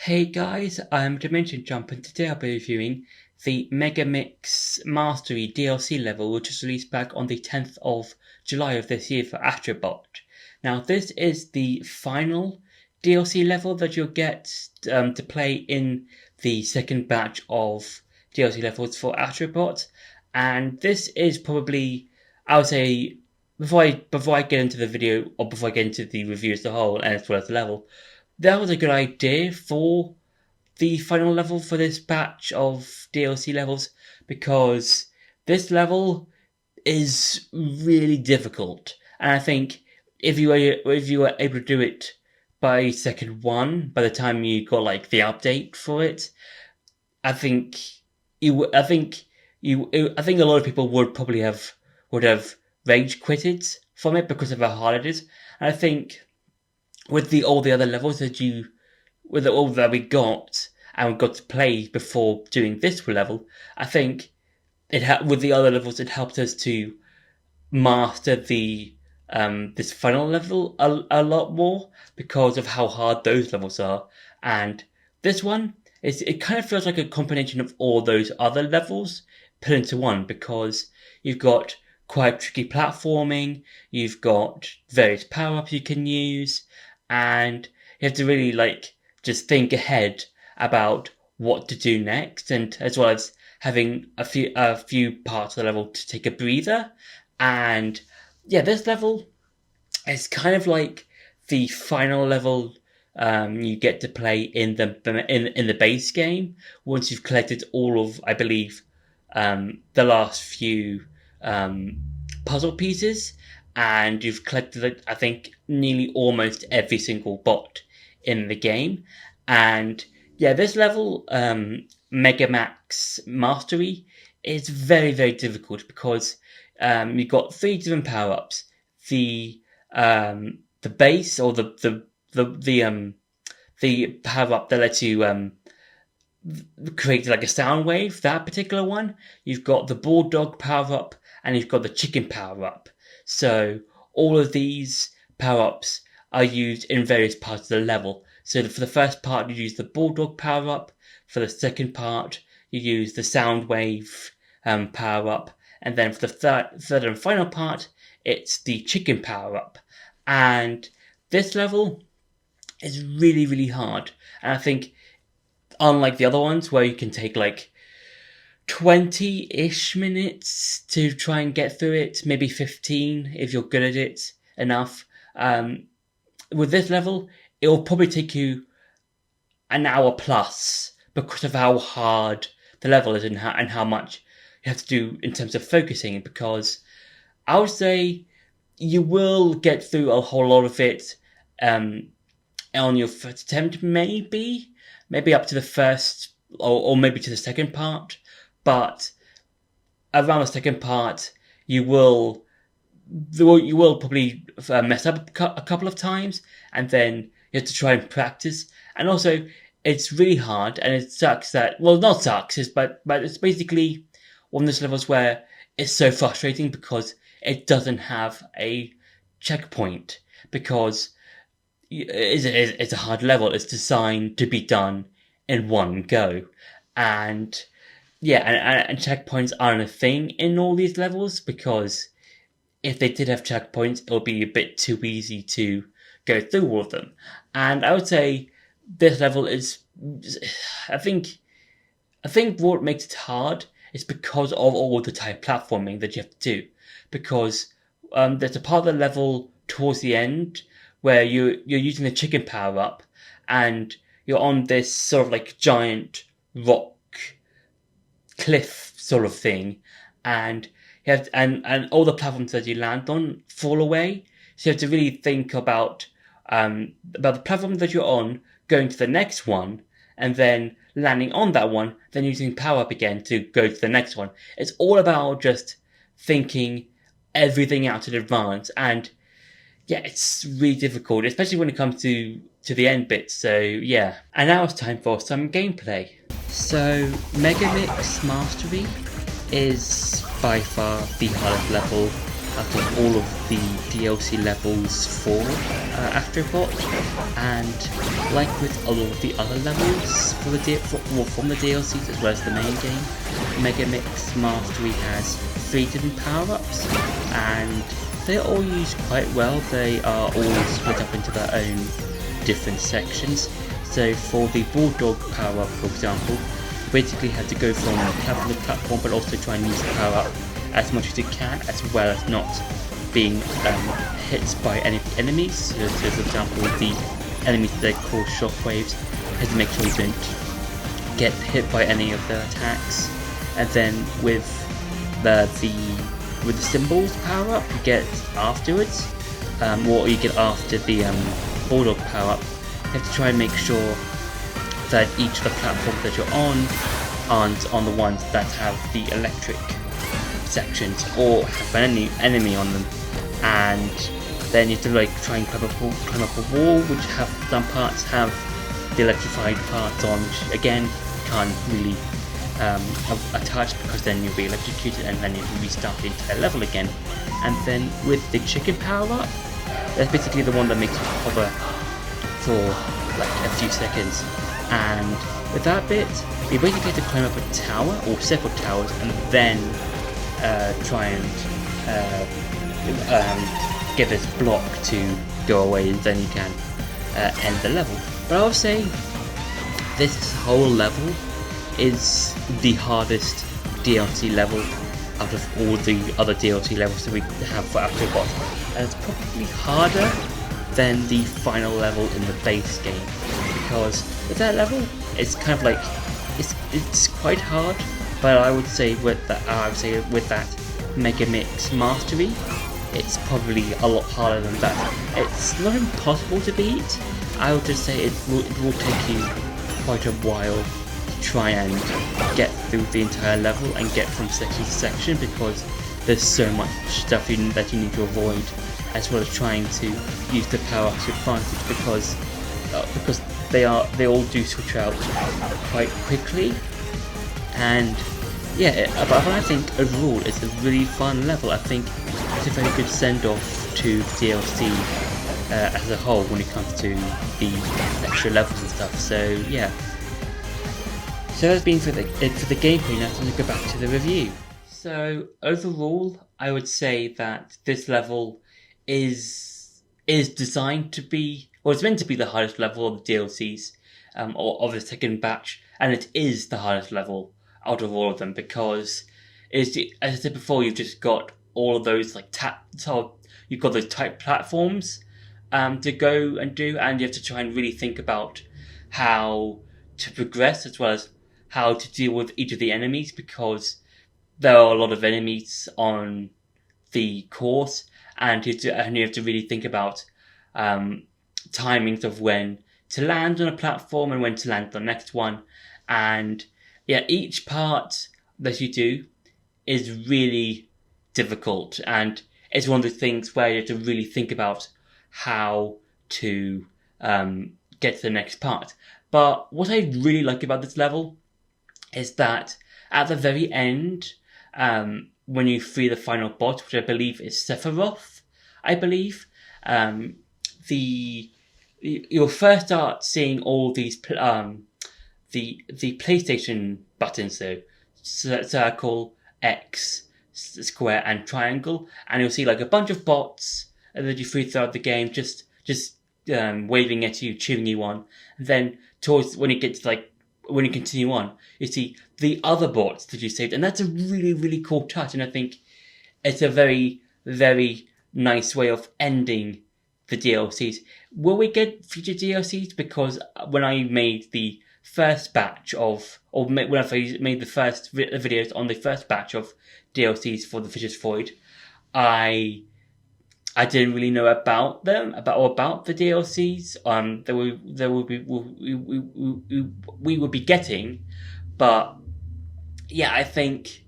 Hey guys, I'm Dimension Jump and today I'll be reviewing the Megamix Mastery DLC level which was released back on the 10th of July of this year for Astro Bot. Now this is the final DLC level that you'll get to play in the second batch of DLC levels for Astro Bot, and this is probably, I would say, before I get into the video or before I get into the review as a whole and as well as the level, that was a good idea for the final level for this batch of DLC levels, because this level is really difficult, and I think if you were able to do it by second one, by the time you got like the update for it, I think I think I think a lot of people would have rage quitted from it because of how hard it is. And I think with all the other levels with all that we got and we got to play before doing this level, I think with the other levels it helped us to master the this final level a lot more because of how hard those levels are. And this one it kind of feels like a combination of all those other levels put into one, because you've got quite tricky platforming, you've got various power-ups you can use, and you have to really just think ahead about what to do next, and as well as having a few parts of the level to take a breather. And yeah, this level is kind of like the final level you get to play in the base game once you've collected all of, I believe, the last few puzzle pieces, and you've collected, I think, nearly almost every single bot in the game. And yeah, this level, Megamax Mastery, is very, very difficult because you've got three different power-ups: the base, or the power-up that lets you create like a sound wave. That particular one. You've got the bulldog power-up, and you've got the chicken power-up. So all of these power-ups are used in various parts of the level. So for the first part, you use the bulldog power-up. For the second part, you use the sound wave power-up. And then for the third and final part, it's the chicken power-up. And this level is really, really hard. And I think, unlike the other ones where you can take like 20-ish minutes to try and get through it, maybe 15 if you're good at it enough. With this level, it will probably take you an hour plus because of how hard the level is and how much you have to do in terms of focusing, because I would say you will get through a whole lot of it on your first attempt, maybe up to the first or maybe to the second part. But around the second part, you will probably mess up a couple of times, and then you have to try and practice. And also, it's really hard, and it sucks that, well, not sucks, but it's basically one of those levels where it's so frustrating because it doesn't have a checkpoint, because it's a hard level. It's designed to be done in one go, and yeah, and checkpoints aren't a thing in all these levels, because if they did have checkpoints, it would be a bit too easy to go through all of them. And I would say this level is, I think what makes it hard is because of all the type platforming that you have to do. Because there's a part of the level towards the end where you're using the chicken power up, and you're on this sort of like giant rock cliff sort of thing, and you have and all the platforms that you land on fall away. So you have to really think about the platform that you're on, going to the next one, and then landing on that one, then using power up again to go to the next one. It's all about just thinking everything out in advance, and yeah, it's really difficult, especially when it comes to the end bits. So yeah, and now it's time for some gameplay. So Megamix Mastery is by far the hardest level out of all of the DLC levels for Astro Bot, and like with a lot of the other levels for from the DLCs as well as the main game, Megamix Mastery has 3 different power-ups, and they're all used quite well. They are all split up into their own different sections. So for the Bulldog power-up, for example, you basically have to go from platform to platform, but also try and use the power-up as much as you can, as well as not being hit by any enemies. So for example, the enemies that cause shockwaves, you have to make sure you don't get hit by any of their attacks. And then with the symbols power up, you get afterwards, or you get after the Bulldog power up. You have to try and make sure that each of the platforms that you're on aren't on the ones that have the electric sections or have an enemy on them, and then you have to like try and climb up a wall, which some parts have the electrified parts on, which again can't really attach, because then you'll be electrocuted and then you can restart the entire level again. And then with the chicken power up, that's basically the one that makes you hover for like a few seconds, and with that bit you basically have to climb up a tower or several towers and then try and get this block to go away, and then you can end the level. But I would say this whole level is the hardest DLC level out of all the other DLC levels that we have for Astro Bot, and it's probably harder than the final level in the base game, because with that level it's kind of like it's quite hard, but I would say with that Megamix Mastery, it's probably a lot harder than that. It's not impossible to beat. I would just say it will take you quite a while to try and get through the entire level and get from section to section, because there's so much stuff that you need to avoid, as well as trying to use the power-ups to advantage, because they all do switch out quite quickly. And yeah, but I think overall it's a really fun level. I think it's a very good send-off to DLC as a whole when it comes to the extra levels and stuff. So yeah. So that's been for the gameplay. Now to go back to the review. So overall, I would say that this level is designed to be, or it's meant to be, the hardest level of the DLCs, or of the second batch, and it is the hardest level out of all of them, because as I said before, you've just got all of those you've got those tight platforms to go and do, and you have to try and really think about how to progress, as well as how to deal with each of the enemies, because there are a lot of enemies on the course, and you have to really think about timings of when to land on a platform and when to land on the next one. And yeah, each part that you do is really difficult, and it's one of the things where you have to really think about how to get to the next part. But what I really like about this level is that at the very end, when you free the final bot, which I believe is Sephiroth, you'll first start seeing all these the PlayStation buttons, so circle, X, square, and triangle, and you'll see like a bunch of bots that you free throughout the game, just waving at you, cheering you on. And then towards when you continue on, you see the other bots that you saved, and that's a really, really cool touch. And I think it's a very, very nice way of ending the DLCs. Will we get future DLCs? Because when I made the first batch when I made the first videos on the first batch of DLCs for the Fisher's Void, I didn't really know about them, about the DLCs we would be getting. But yeah, I think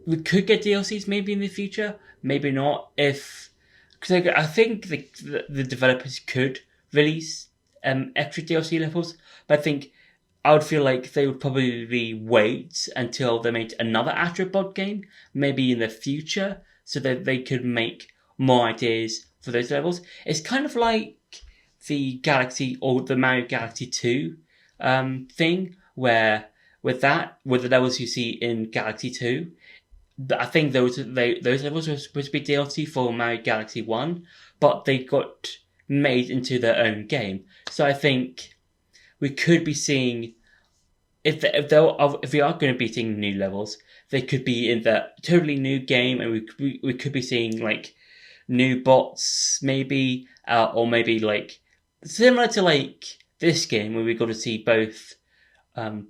we could get DLCs maybe in the future, maybe not. Because I think the developers could release extra DLC levels, but I think I would feel like they would probably wait until they made another Astro Bot game, maybe in the future, so that they could make more ideas for those levels. It's kind of like the Galaxy or the Mario Galaxy 2 thing, where with the levels you see in Galaxy 2, I think those levels were supposed to be DLC for Mario Galaxy 1, but they got made into their own game. So I think we could be seeing, if we are going to be seeing new levels, they could be in the totally new game, and we could be seeing like new bots maybe, or maybe like similar to like this game where we got to see both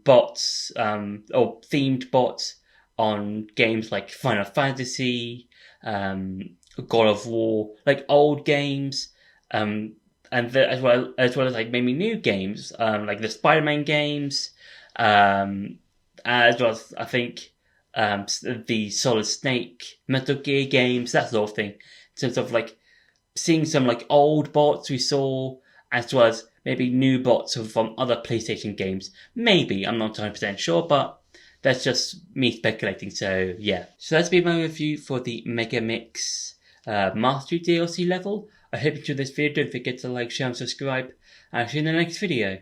bots or themed bots on games like Final Fantasy, God of War, like old games, as well as like maybe new games, like the Spider-Man games, as well as I think the Solid Snake, Metal Gear games, that sort of thing. In terms of like seeing some like old bots we saw, as well as maybe new bots from other PlayStation games. Maybe, I'm not 100% sure, but that's just me speculating. So yeah, so that's been my review for the Megamix Mastery DLC level. I hope you enjoyed this video. Don't forget to like, share and subscribe. I'll see you in the next video.